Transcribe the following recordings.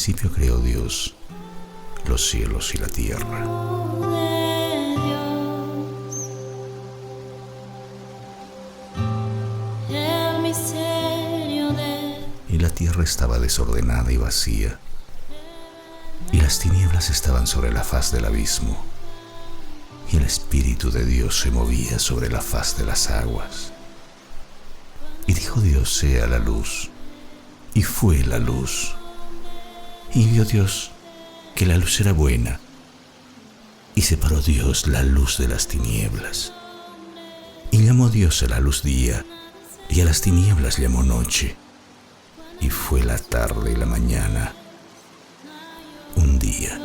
principio creó Dios los cielos y la tierra. Y la tierra estaba desordenada y vacía, y las tinieblas estaban sobre la faz del abismo, y el Espíritu de Dios se movía sobre la faz de las aguas. Y dijo Dios: sea la luz. Y fue la luz. Y vio Dios que la luz era buena, y separó Dios la luz de las tinieblas. Y llamó Dios a la luz día, y a las tinieblas llamó noche. Y fue la tarde y la mañana un día.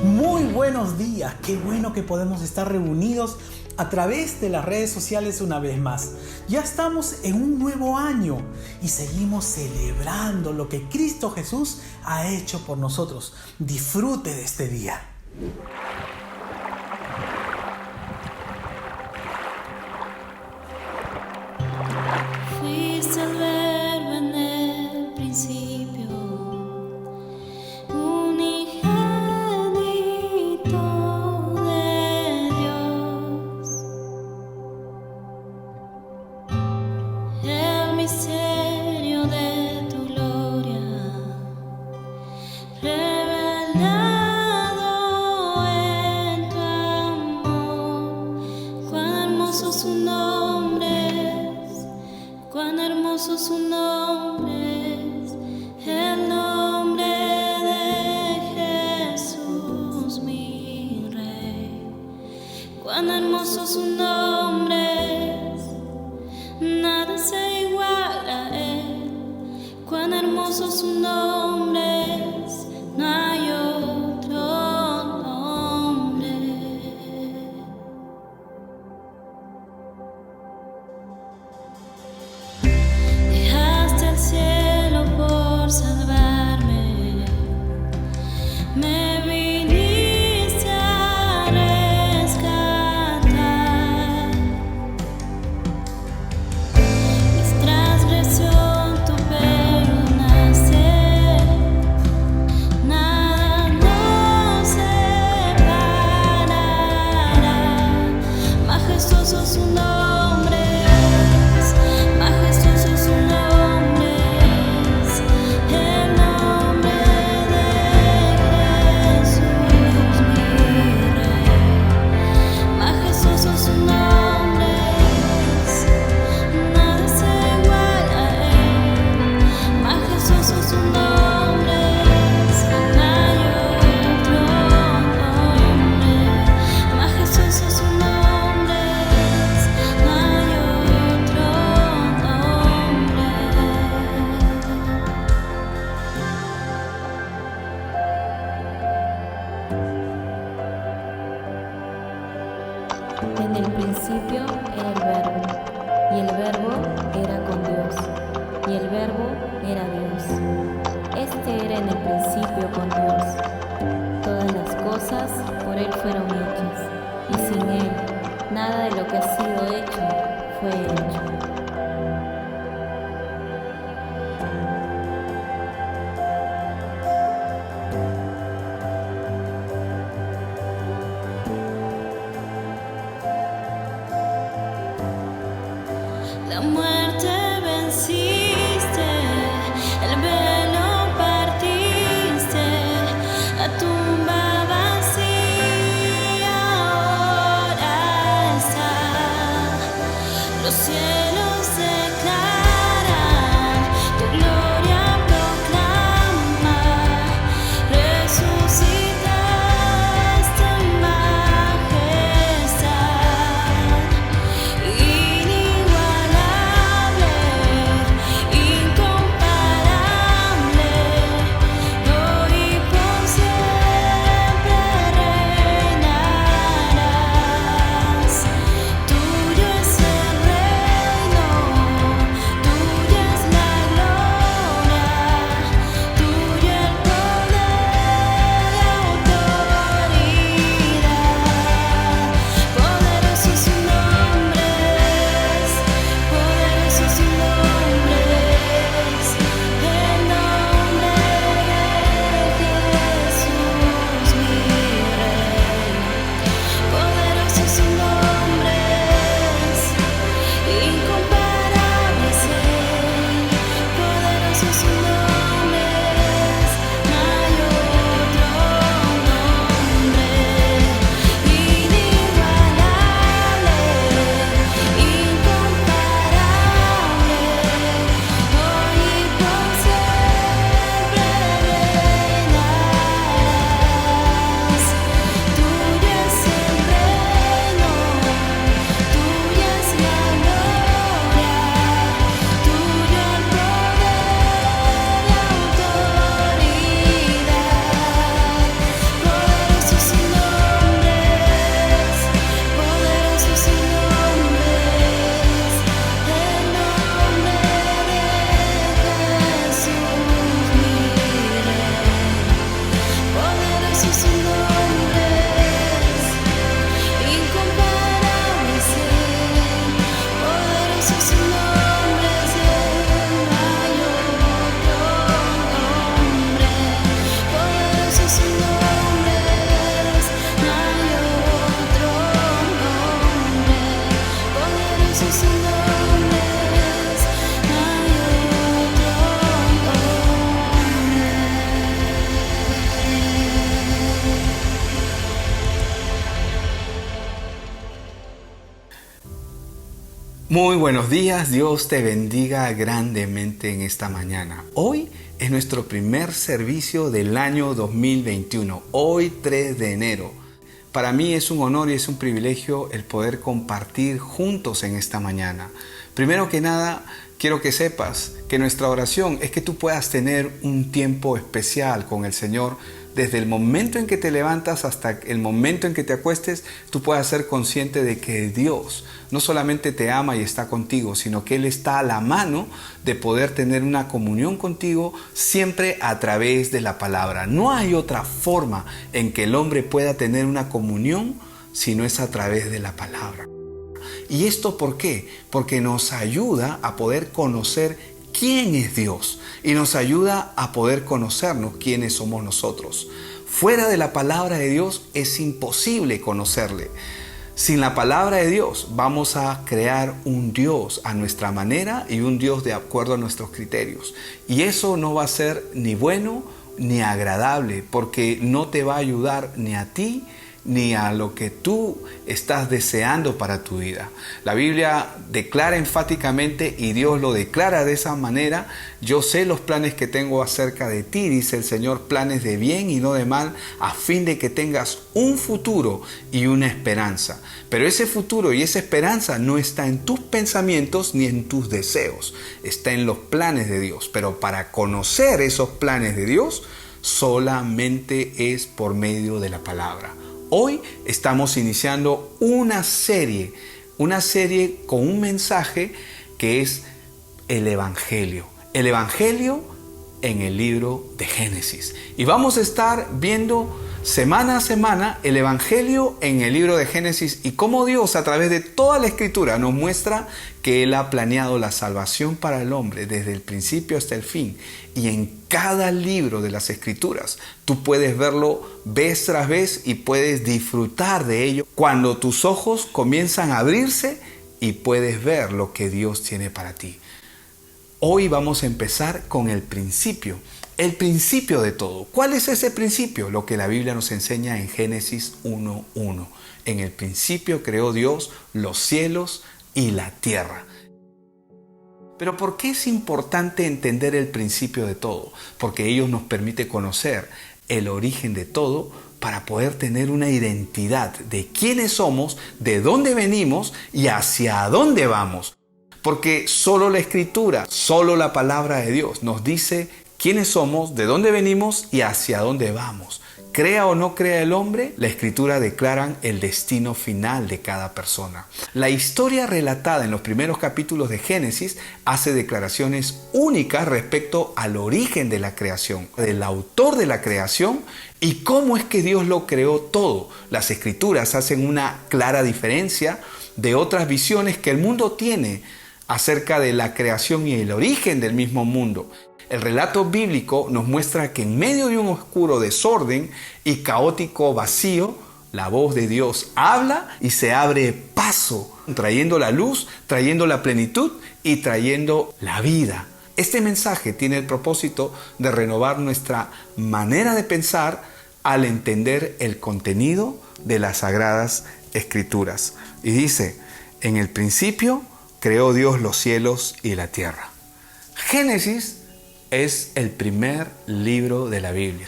Muy buenos días, qué bueno que podemos estar reunidos a través de las redes sociales una vez más. Ya estamos en un nuevo año y seguimos celebrando lo que Cristo Jesús ha hecho por nosotros. Disfrute de este día. Fuiste el verbo en el principio, unigénito de Dios. El misterio de tu gloria, revelado en tu amor. Cuán hermoso su nombre es, cuán hermoso su nombre es, el nombre de Jesús mi Rey. Cuán hermoso su nombre es, nada se iguala a él. Cuán hermoso su nombre es, no hay otro nombre. Dejaste el cielo por salvarme, me viniste a rescatar. Mis transgresión tú perdonaste, nada nos separará. Majestuoso su nombre es, majestuoso su nombre es, el nombre de Jesús mi Rey. Majestuoso su nombre es, nada se iguala a él. Majestuoso su nombre es, no hay otro nombre. Majestuoso su nombre es, no hay otro nombre. En el principio era el Verbo, y el Verbo era con Dios, y el Verbo era Dios. Este era en el principio con Dios. Todas las cosas por Él fueron hechas, y sin Él nada de lo que ha sido hecho fue hecho. La muerte venciste, el velo partiste, la tumba vacía ahora está. Los cielos Muy buenos días, Dios te bendiga grandemente en esta mañana. Hoy es nuestro primer servicio del año 2021, hoy 3 de enero. Para mí es un honor y es un privilegio el poder compartir juntos en esta mañana. Primero que nada, quiero que sepas que nuestra oración es que tú puedas tener un tiempo especial con el Señor. Desde el momento en que te levantas hasta el momento en que te acuestes, tú puedas ser consciente de que Dios no solamente te ama y está contigo, sino que Él está a la mano de poder tener una comunión contigo siempre a través de la palabra. No hay otra forma en que el hombre pueda tener una comunión si no es a través de la palabra. ¿Y esto por qué? Porque nos ayuda a poder conocer quién es Dios y nos ayuda a poder conocernos quiénes somos nosotros. Fuera de la palabra de Dios es imposible conocerle. Sin la palabra de Dios vamos a crear un Dios a nuestra manera y un Dios de acuerdo a nuestros criterios. Y eso no va a ser ni bueno ni agradable, porque no te va a ayudar ni a ti ni a lo que tú estás deseando para tu vida. La Biblia declara enfáticamente, y Dios lo declara de esa manera: yo sé los planes que tengo acerca de ti, dice el Señor, planes de bien y no de mal, a fin de que tengas un futuro y una esperanza. Pero ese futuro y esa esperanza no está en tus pensamientos ni en tus deseos, está en los planes de Dios. Pero para conocer esos planes de Dios solamente es por medio de la palabra. Hoy estamos iniciando una serie con un mensaje que es el Evangelio. El Evangelio en el libro de Génesis. Y vamos a estar viendo semana a semana el Evangelio en el libro de Génesis y cómo Dios a través de toda la Escritura nos muestra que Él ha planeado la salvación para el hombre desde el principio hasta el fin. Y en cada libro de las Escrituras tú puedes verlo vez tras vez y puedes disfrutar de ello cuando tus ojos comienzan a abrirse y puedes ver lo que Dios tiene para ti. Hoy vamos a empezar con el principio de todo. ¿Cuál es ese principio? Lo que la Biblia nos enseña en Génesis 1:1. En el principio creó Dios los cielos y la tierra. Pero ¿por qué es importante entender el principio de todo? Porque ello nos permite conocer el origen de todo para poder tener una identidad de quiénes somos, de dónde venimos y hacia dónde vamos. Porque solo la Escritura, solo la palabra de Dios nos dice quiénes somos, de dónde venimos y hacia dónde vamos. Crea o no crea el hombre, la Escritura declaran el destino final de cada persona. La historia relatada en los primeros capítulos de Génesis hace declaraciones únicas respecto al origen de la creación, del autor de la creación y cómo es que Dios lo creó todo. Las Escrituras hacen una clara diferencia de otras visiones que el mundo tiene acerca de la creación y el origen del mismo mundo. El relato bíblico nos muestra que en medio de un oscuro desorden y caótico vacío, la voz de Dios habla y se abre paso, trayendo la luz, trayendo la plenitud y trayendo la vida. Este mensaje tiene el propósito de renovar nuestra manera de pensar al entender el contenido de las Sagradas Escrituras. Y dice: en el principio creó Dios los cielos y la tierra. Génesis es el primer libro de la Biblia.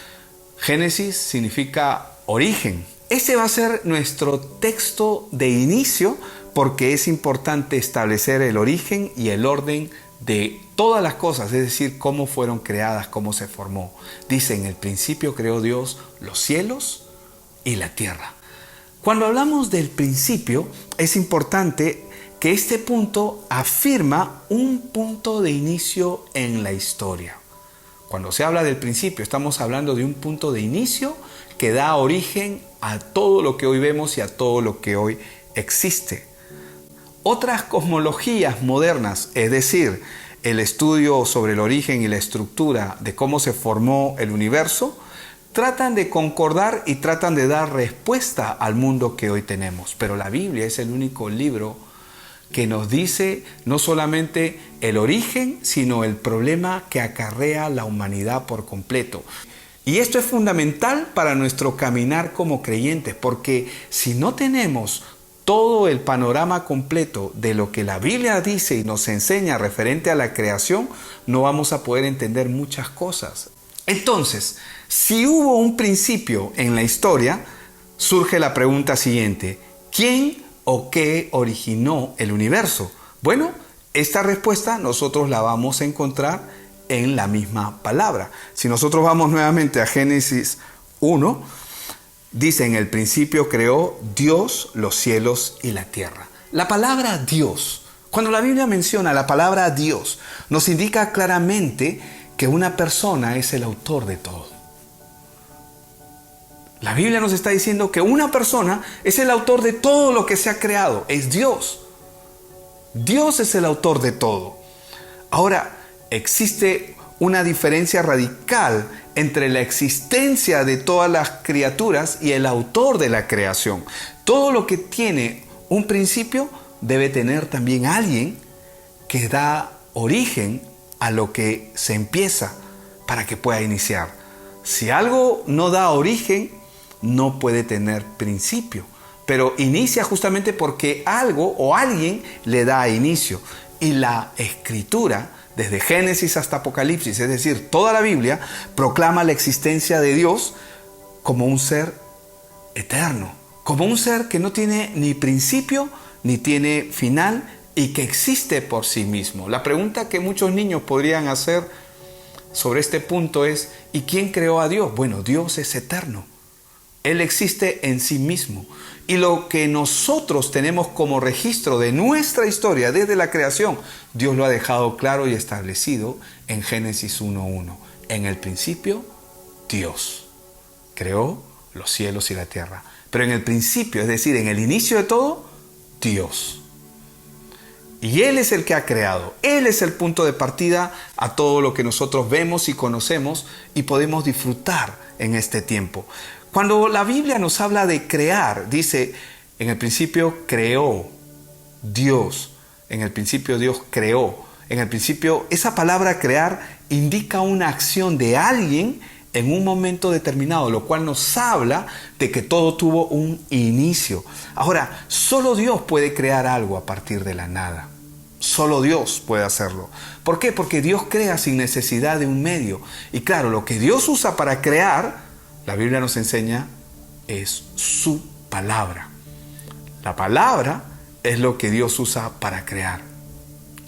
Génesis significa origen. Ese va a ser nuestro texto de inicio porque es importante establecer el origen y el orden de todas las cosas, es decir, cómo fueron creadas, cómo se formó. Dice: en el principio creó Dios los cielos y la tierra. Cuando hablamos del principio, es importante que este punto afirma un punto de inicio en la historia. Cuando se habla del principio, estamos hablando de un punto de inicio que da origen a todo lo que hoy vemos y a todo lo que hoy existe. Otras cosmologías modernas, es decir, el estudio sobre el origen y la estructura de cómo se formó el universo, tratan de concordar y tratan de dar respuesta al mundo que hoy tenemos. Pero la Biblia es el único libro que nos dice no solamente el origen, sino el problema que acarrea la humanidad por completo. Y esto es fundamental para nuestro caminar como creyentes, porque si no tenemos todo el panorama completo de lo que la Biblia dice y nos enseña referente a la creación, no vamos a poder entender muchas cosas. Entonces, si hubo un principio en la historia, surge la pregunta siguiente: ¿quién o qué originó el universo? Bueno, esta respuesta nosotros la vamos a encontrar en la misma palabra. Si nosotros vamos nuevamente a Génesis 1, dice: en el principio creó Dios los cielos y la tierra. La palabra Dios, cuando la Biblia menciona la palabra Dios, nos indica claramente que una persona es el autor de todo. La Biblia nos está diciendo que una persona es el autor de todo lo que se ha creado. Es Dios. Dios es el autor de todo. Ahora, existe una diferencia radical entre la existencia de todas las criaturas y el autor de la creación. Todo lo que tiene un principio debe tener también alguien que da origen a lo que se empieza para que pueda iniciar. Si algo no da origen, no puede tener principio, pero inicia justamente porque algo o alguien le da inicio. Y la Escritura, desde Génesis hasta Apocalipsis, es decir, toda la Biblia, proclama la existencia de Dios como un ser eterno, como un ser que no tiene ni principio ni tiene final y que existe por sí mismo. La pregunta que muchos niños podrían hacer sobre este punto es: ¿y quién creó a Dios? Bueno, Dios es eterno. Él existe en sí mismo. Y lo que nosotros tenemos como registro de nuestra historia desde la creación, Dios lo ha dejado claro y establecido en Génesis 1:1. En el principio, Dios creó los cielos y la tierra. Pero en el principio, es decir, en el inicio de todo, Dios. Y Él es el que ha creado. Él es el punto de partida a todo lo que nosotros vemos y conocemos y podemos disfrutar en este tiempo. Cuando la Biblia nos habla de crear, dice: en el principio creó Dios. En el principio Dios creó. En el principio, esa palabra crear indica una acción de alguien en un momento determinado, lo cual nos habla de que todo tuvo un inicio. Ahora, solo Dios puede crear algo a partir de la nada. Solo Dios puede hacerlo. ¿Por qué? Porque Dios crea sin necesidad de un medio. Y claro, lo que Dios usa para crear, la Biblia nos enseña, es su palabra. La palabra es lo que Dios usa para crear.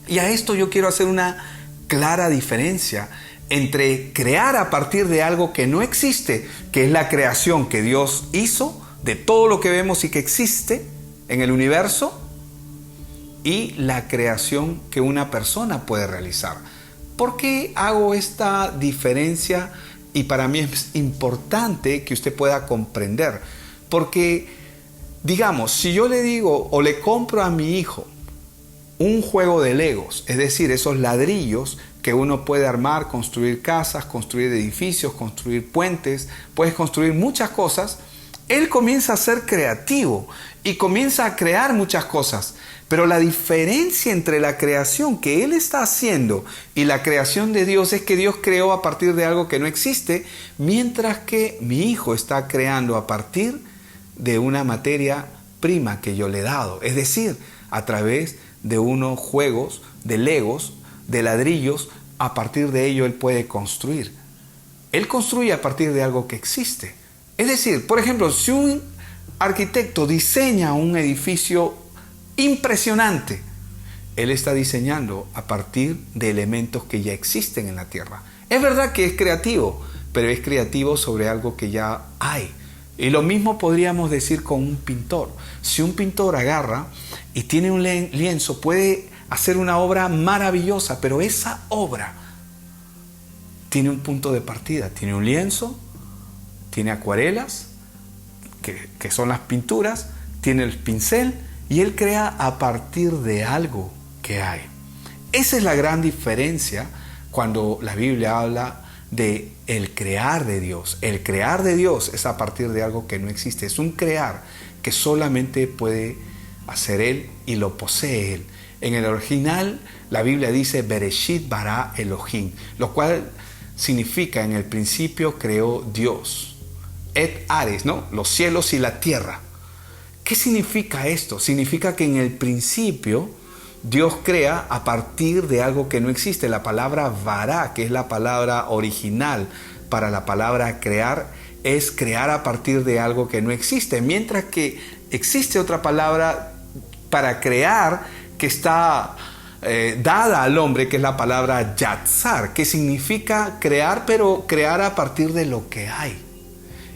Y a esto yo quiero hacer una clara diferencia entre crear a partir de algo que no existe, que es la creación que Dios hizo de todo lo que vemos y que existe en el universo, y la creación que una persona puede realizar. ¿Por qué hago esta diferencia? Y para mí es importante que usted pueda comprender. Porque, digamos, si yo le digo o le compro a mi hijo un juego de Legos, es decir, esos ladrillos que uno puede armar, construir casas, construir edificios, construir puentes, puedes construir muchas cosas, él comienza a ser creativo y comienza a crear muchas cosas. Pero la diferencia entre la creación que él está haciendo y la creación de Dios es que Dios creó a partir de algo que no existe, mientras que mi hijo está creando a partir de una materia prima que yo le he dado. Es decir, a través de unos juegos de Legos, de ladrillos, a partir de ello él puede construir. Él construye a partir de algo que existe. Es decir, por ejemplo, si un arquitecto diseña un edificio impresionante, él está diseñando a partir de elementos que ya existen en la tierra. Es verdad que es creativo, pero es creativo sobre algo que ya hay. Y lo mismo podríamos decir con un pintor. Si un pintor agarra y tiene un lienzo, puede hacer una obra maravillosa, pero esa obra tiene un punto de partida. Tiene un lienzo, tiene acuarelas, que son las pinturas, tiene el pincel, y él crea a partir de algo que hay. Esa es la gran diferencia cuando la Biblia habla de el crear de Dios. El crear de Dios es a partir de algo que no existe. Es un crear que solamente puede hacer Él y lo posee Él. En el original, la Biblia dice Bereshit bara Elohim, lo cual significa: en el principio creó Dios. Et ares, ¿no? Los cielos y la tierra. ¿Qué significa esto? Significa que en el principio Dios crea a partir de algo que no existe. La palabra vará, que es la palabra original para la palabra crear, es crear a partir de algo que no existe. Mientras que existe otra palabra para crear que está dada al hombre, que es la palabra yatzar, que significa crear, pero crear a partir de lo que hay.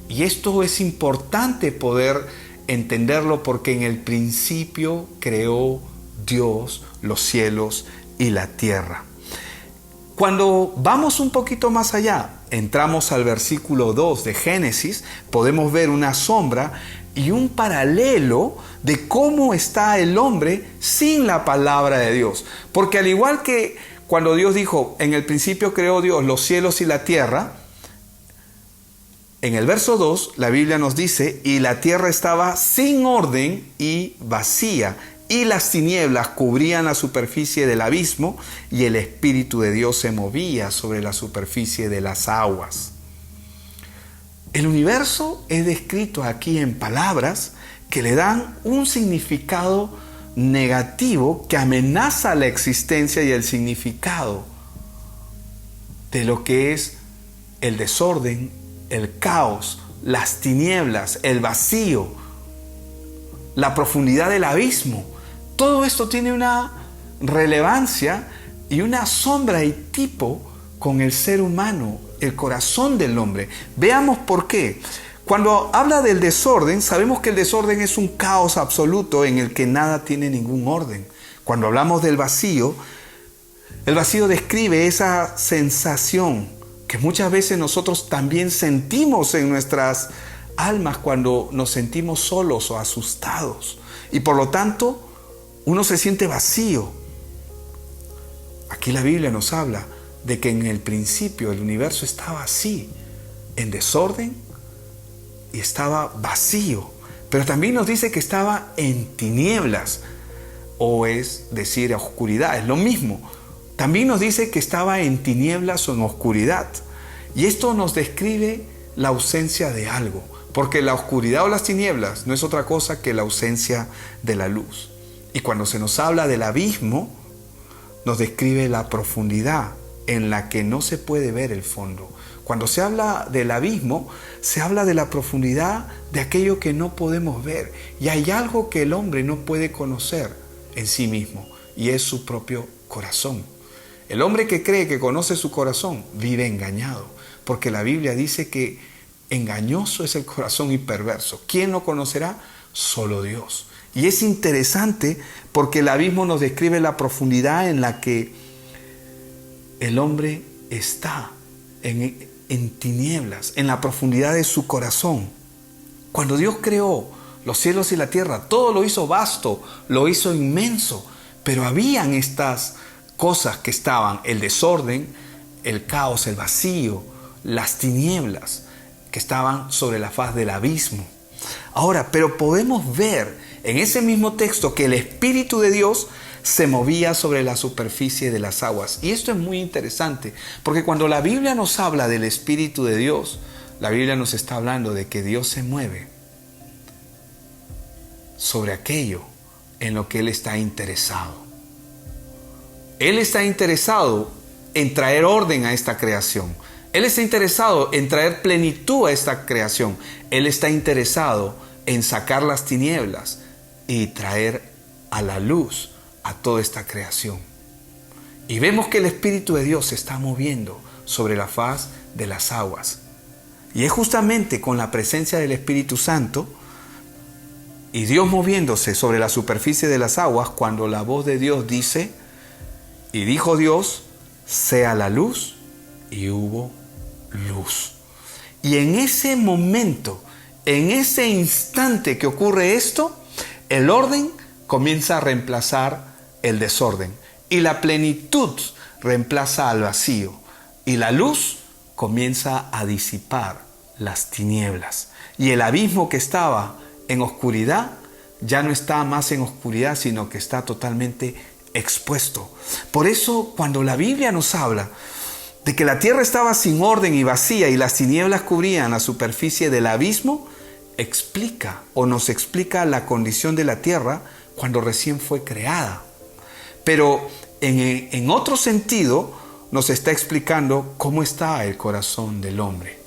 Y esto es importante poder entenderlo porque en el principio creó Dios los cielos y la tierra. Cuando vamos un poquito más allá, entramos al versículo 2 de Génesis, podemos ver una sombra y un paralelo de cómo está el hombre sin la palabra de Dios. Porque al igual que cuando Dios dijo, en el principio creó Dios los cielos y la tierra, en el verso 2 la Biblia nos dice, y la tierra estaba sin orden y vacía, y las tinieblas cubrían la superficie del abismo, y el Espíritu de Dios se movía sobre la superficie de las aguas. El universo es descrito aquí en palabras que le dan un significado negativo que amenaza la existencia y el significado de lo que es el desorden, el caos, las tinieblas, el vacío, la profundidad del abismo. Todo esto tiene una relevancia y una sombra y tipo con el ser humano, el corazón del hombre. Veamos por qué. Cuando habla del desorden, sabemos que el desorden es un caos absoluto en el que nada tiene ningún orden. Cuando hablamos del vacío, el vacío describe esa sensación que muchas veces nosotros también sentimos en nuestras almas cuando nos sentimos solos o asustados. Y por lo tanto, uno se siente vacío. Aquí la Biblia nos habla de que en el principio el universo estaba así, en desorden y estaba vacío. Pero también nos dice que estaba en tinieblas, o es decir, oscuridad, es lo mismo. También nos dice que estaba en tinieblas o en oscuridad. Y esto nos describe la ausencia de algo, porque la oscuridad o las tinieblas no es otra cosa que la ausencia de la luz. Y cuando se nos habla del abismo, nos describe la profundidad en la que no se puede ver el fondo. Cuando se habla del abismo, se habla de la profundidad de aquello que no podemos ver. Y hay algo que el hombre no puede conocer en sí mismo, y es su propio corazón. El hombre que cree que conoce su corazón vive engañado, porque la Biblia dice que engañoso es el corazón y perverso. ¿Quién lo conocerá? Solo Dios. Y es interesante porque el abismo nos describe la profundidad en la que el hombre está, en tinieblas, en la profundidad de su corazón. Cuando Dios creó los cielos y la tierra, todo lo hizo vasto, lo hizo inmenso, pero habían estas cosas que estaban, el desorden, el caos, el vacío, las tinieblas que estaban sobre la faz del abismo. Ahora, pero podemos ver en ese mismo texto que el Espíritu de Dios se movía sobre la superficie de las aguas. Y esto es muy interesante, porque cuando la Biblia nos habla del Espíritu de Dios, la Biblia nos está hablando de que Dios se mueve sobre aquello en lo que Él está interesado. Él está interesado en traer orden a esta creación. Él está interesado en traer plenitud a esta creación. Él está interesado en sacar las tinieblas y traer a la luz a toda esta creación. Y vemos que el Espíritu de Dios se está moviendo sobre la faz de las aguas. Y es justamente con la presencia del Espíritu Santo y Dios moviéndose sobre la superficie de las aguas cuando la voz de Dios dice, y dijo Dios, sea la luz, y hubo luz. Y en ese momento, en ese instante que ocurre esto, el orden comienza a reemplazar el desorden y la plenitud reemplaza al vacío y la luz comienza a disipar las tinieblas y el abismo que estaba en oscuridad ya no está más en oscuridad, sino que está totalmente expuesto. Por eso cuando la Biblia nos habla de que la tierra estaba sin orden y vacía y las tinieblas cubrían la superficie del abismo, explica o nos explica la condición de la tierra cuando recién fue creada. Pero en otro sentido nos está explicando cómo está el corazón del hombre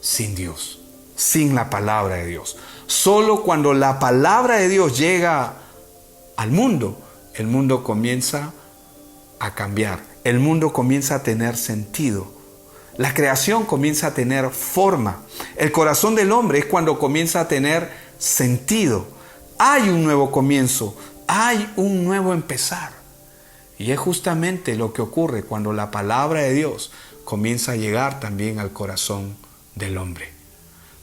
sin Dios, sin la palabra de Dios. Solo cuando la palabra de Dios llega al mundo, el mundo comienza a cambiar, el mundo comienza a tener sentido, la creación comienza a tener forma. El corazón del hombre es cuando comienza a tener sentido. Hay un nuevo comienzo, hay un nuevo empezar. Y es justamente lo que ocurre cuando la palabra de Dios comienza a llegar también al corazón del hombre.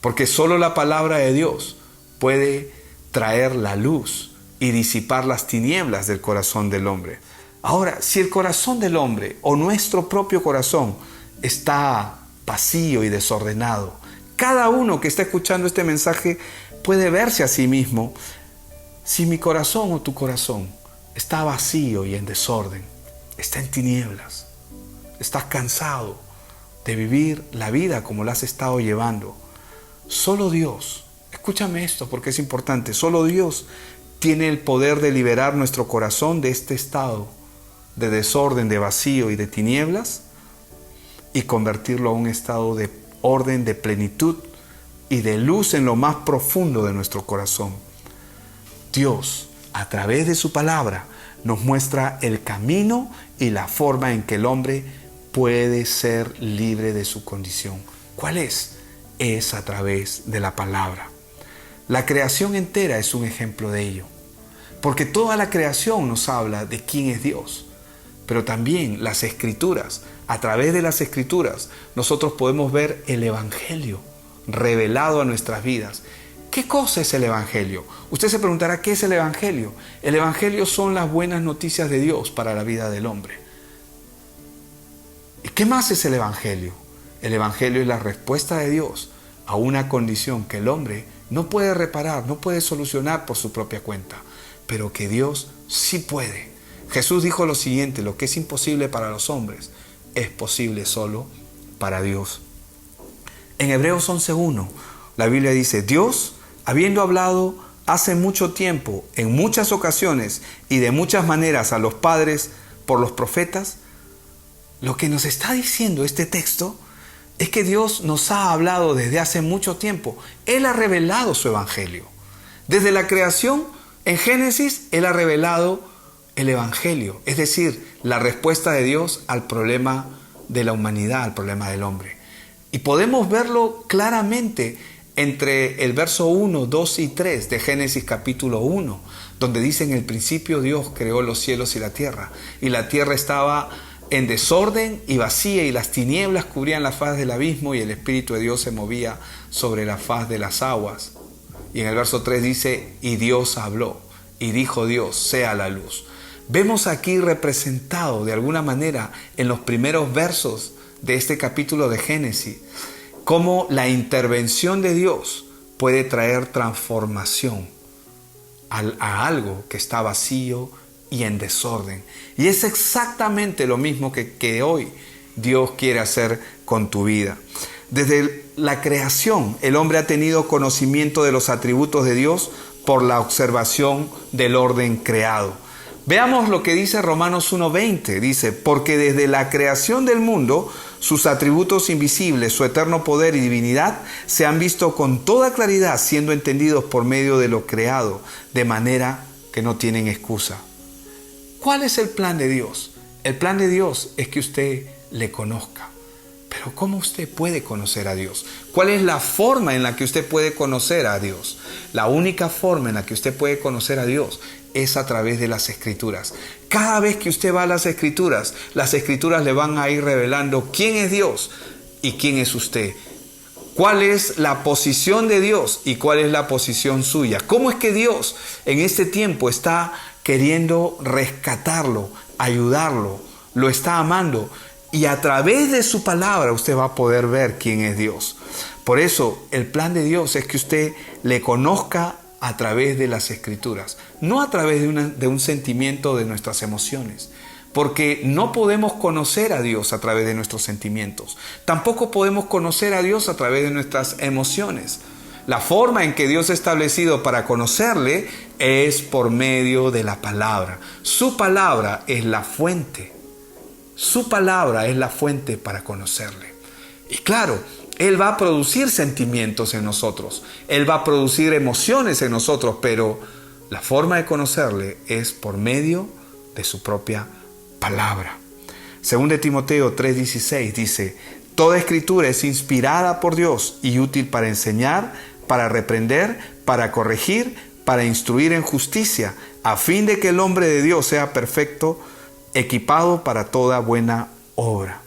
Porque solo la palabra de Dios puede traer la luz y disipar las tinieblas del corazón del hombre. Ahora, si el corazón del hombre o nuestro propio corazón está vacío y desordenado, cada uno que está escuchando este mensaje puede verse a sí mismo. Si mi corazón o tu corazón está vacío y en desorden, está en tinieblas, estás cansado de vivir la vida como la has estado llevando, solo Dios, escúchame esto porque es importante, solo Dios tiene el poder de liberar nuestro corazón de este estado de desorden, de vacío y de tinieblas y convertirlo a un estado de orden, de plenitud y de luz en lo más profundo de nuestro corazón. Dios, a través de su palabra, nos muestra el camino y la forma en que el hombre puede ser libre de su condición. ¿Cuál es? Es a través de la palabra. La creación entera es un ejemplo de ello, porque toda la creación nos habla de quién es Dios, pero también las Escrituras. A través de las Escrituras nosotros podemos ver el Evangelio revelado a nuestras vidas. ¿Qué cosa es el Evangelio? Usted se preguntará, ¿qué es el Evangelio? El Evangelio son las buenas noticias de Dios para la vida del hombre. ¿Y qué más es el Evangelio? El Evangelio es la respuesta de Dios a una condición que el hombre no puede reparar, no puede solucionar por su propia cuenta, pero que Dios sí puede. Jesús dijo lo siguiente: lo que es imposible para los hombres es posible solo para Dios. En Hebreos 11:1, la Biblia dice: Dios, habiendo hablado hace mucho tiempo, en muchas ocasiones y de muchas maneras a los padres por los profetas, lo que nos está diciendo este texto es que Dios nos ha hablado desde hace mucho tiempo. Él ha revelado su Evangelio. Desde la creación, en Génesis, Él ha revelado el Evangelio, es decir, la respuesta de Dios al problema de la humanidad, al problema del hombre. Y podemos verlo claramente entre el verso 1, 2 y 3 de Génesis capítulo 1, donde dice: en el principio Dios creó los cielos y la tierra estaba en desorden y vacía, y las tinieblas cubrían la faz del abismo, y el Espíritu de Dios se movía sobre la faz de las aguas. Y en el verso 3 dice: y Dios habló, y dijo Dios, sea la luz. Vemos aquí representado de alguna manera en los primeros versos de este capítulo de Génesis cómo la intervención de Dios puede traer transformación a algo que está vacío y en desorden. Y es exactamente lo mismo que hoy Dios quiere hacer con tu vida. Desde la creación, el hombre ha tenido conocimiento de los atributos de Dios por la observación del orden creado. Veamos lo que dice Romanos 1:20. Dice: porque desde la creación del mundo, sus atributos invisibles, su eterno poder y divinidad, se han visto con toda claridad, siendo entendidos por medio de lo creado, de manera que no tienen excusa. ¿Cuál es el plan de Dios? El plan de Dios es que usted le conozca. Pero ¿cómo usted puede conocer a Dios? ¿Cuál es la forma en la que usted puede conocer a Dios? La única forma en la que usted puede conocer a Dios es a través de las Escrituras. Cada vez que usted va a las Escrituras le van a ir revelando quién es Dios y quién es usted. ¿Cuál es la posición de Dios y cuál es la posición suya? ¿Cómo es que Dios en este tiempo está queriendo rescatarlo, ayudarlo, lo está amando? Y a través de su palabra usted va a poder ver quién es Dios. Por eso el plan de Dios es que usted le conozca a través de las Escrituras, no a través de un sentimiento de nuestras emociones, porque no podemos conocer a Dios a través de nuestros sentimientos. Tampoco podemos conocer a Dios a través de nuestras emociones. La forma en que Dios ha establecido para conocerle es por medio de la palabra. Su palabra es la fuente. Su palabra es la fuente para conocerle. Y claro, Él va a producir sentimientos en nosotros. Él va a producir emociones en nosotros, pero la forma de conocerle es por medio de su propia palabra. Según de Timoteo 3:16 dice: toda escritura es inspirada por Dios y útil para enseñar, para reprender, para corregir, para instruir en justicia, a fin de que el hombre de Dios sea perfecto, equipado para toda buena obra.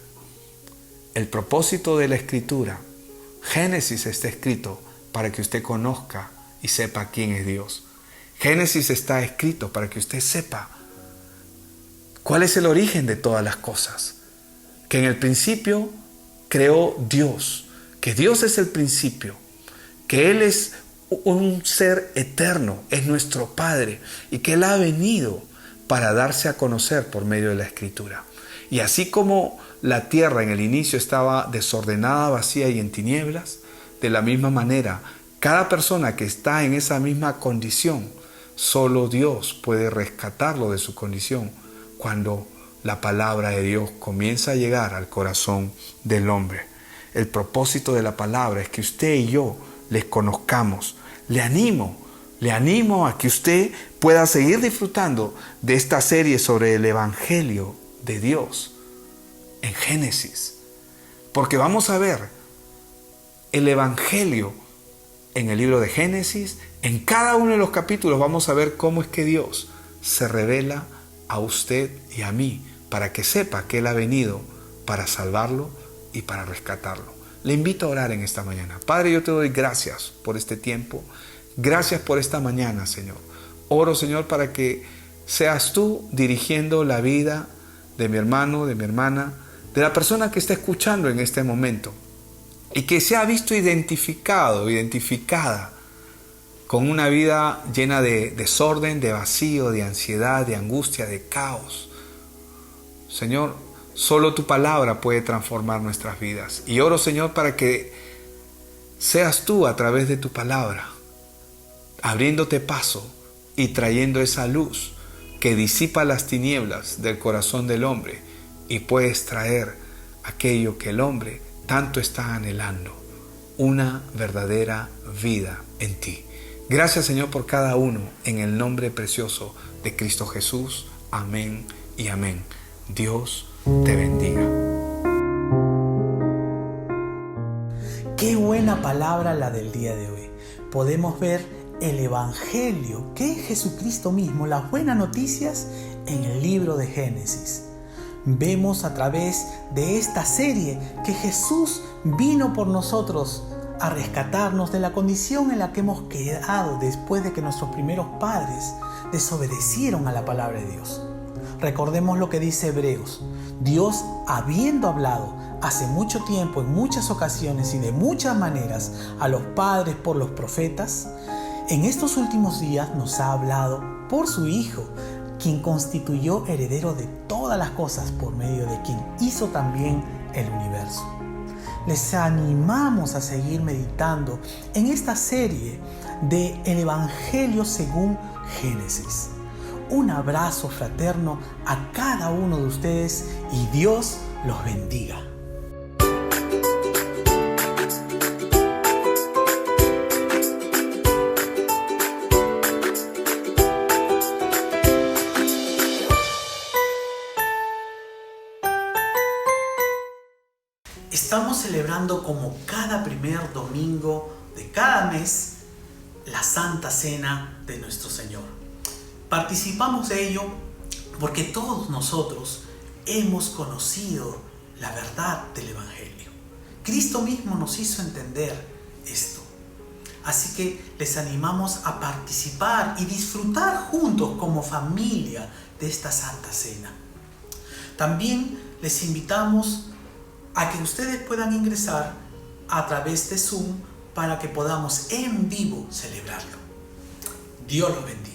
El propósito de la escritura, Génesis, está escrito para que usted conozca y sepa quién es Dios. Génesis está escrito para que usted sepa cuál es el origen de todas las cosas. Que en el principio creó Dios, que Dios es el principio, que Él es un ser eterno, es nuestro Padre, y que Él ha venido para darse a conocer por medio de la Escritura. Y así como la tierra en el inicio estaba desordenada, vacía y en tinieblas, de la misma manera, cada persona que está en esa misma condición, solo Dios puede rescatarlo de su condición cuando la palabra de Dios comienza a llegar al corazón del hombre. El propósito de la palabra es que usted y yo les conozcamos. Le animo a que usted pueda seguir disfrutando de esta serie sobre el Evangelio de Dios en Génesis. Porque vamos a ver el Evangelio en el libro de Génesis. En cada uno de los capítulos vamos a ver cómo es que Dios se revela a usted y a mí, para que sepa que Él ha venido para salvarlo y para rescatarlo. Le invito a orar en esta mañana. Padre, yo te doy gracias por este tiempo. Gracias por esta mañana, Señor. Oro, Señor, para que seas tú dirigiendo la vida de mi hermano, de mi hermana, de la persona que está escuchando en este momento, y que se ha visto identificada con una vida llena de desorden, de vacío, de ansiedad, de angustia, de caos. Señor, solo tu palabra puede transformar nuestras vidas. Y oro, Señor, para que seas tú a través de tu palabra, abriéndote paso y trayendo esa luz que disipa las tinieblas del corazón del hombre y puedes traer aquello que el hombre tanto está anhelando, una verdadera vida en ti. Gracias, Señor, por cada uno, en el nombre precioso de Cristo Jesús. Amén y amén. Dios te bendiga. Qué buena palabra la del día de hoy. Podemos ver el Evangelio, que es Jesucristo mismo, las buenas noticias en el libro de Génesis. Vemos a través de esta serie que Jesús vino por nosotros a rescatarnos de la condición en la que hemos quedado después de que nuestros primeros padres desobedecieron a la palabra de Dios. Recordemos lo que dice Hebreos. Dios, habiendo hablado hace mucho tiempo, en muchas ocasiones y de muchas maneras a los padres por los profetas, en estos últimos días nos ha hablado por su Hijo, quien constituyó heredero de todas las cosas, por medio de quien hizo también el universo. Les animamos a seguir meditando en esta serie de El Evangelio según Génesis. Un abrazo fraterno a cada uno de ustedes y Dios los bendiga. Estamos celebrando como cada primer domingo de cada mes la Santa Cena de nuestro Señor. Participamos de ello porque todos nosotros hemos conocido la verdad del Evangelio. Cristo mismo nos hizo entender esto. Así que les animamos a participar y disfrutar juntos como familia de esta Santa Cena. También les invitamos a que ustedes puedan ingresar a través de Zoom para que podamos en vivo celebrarlo. Dios los bendiga.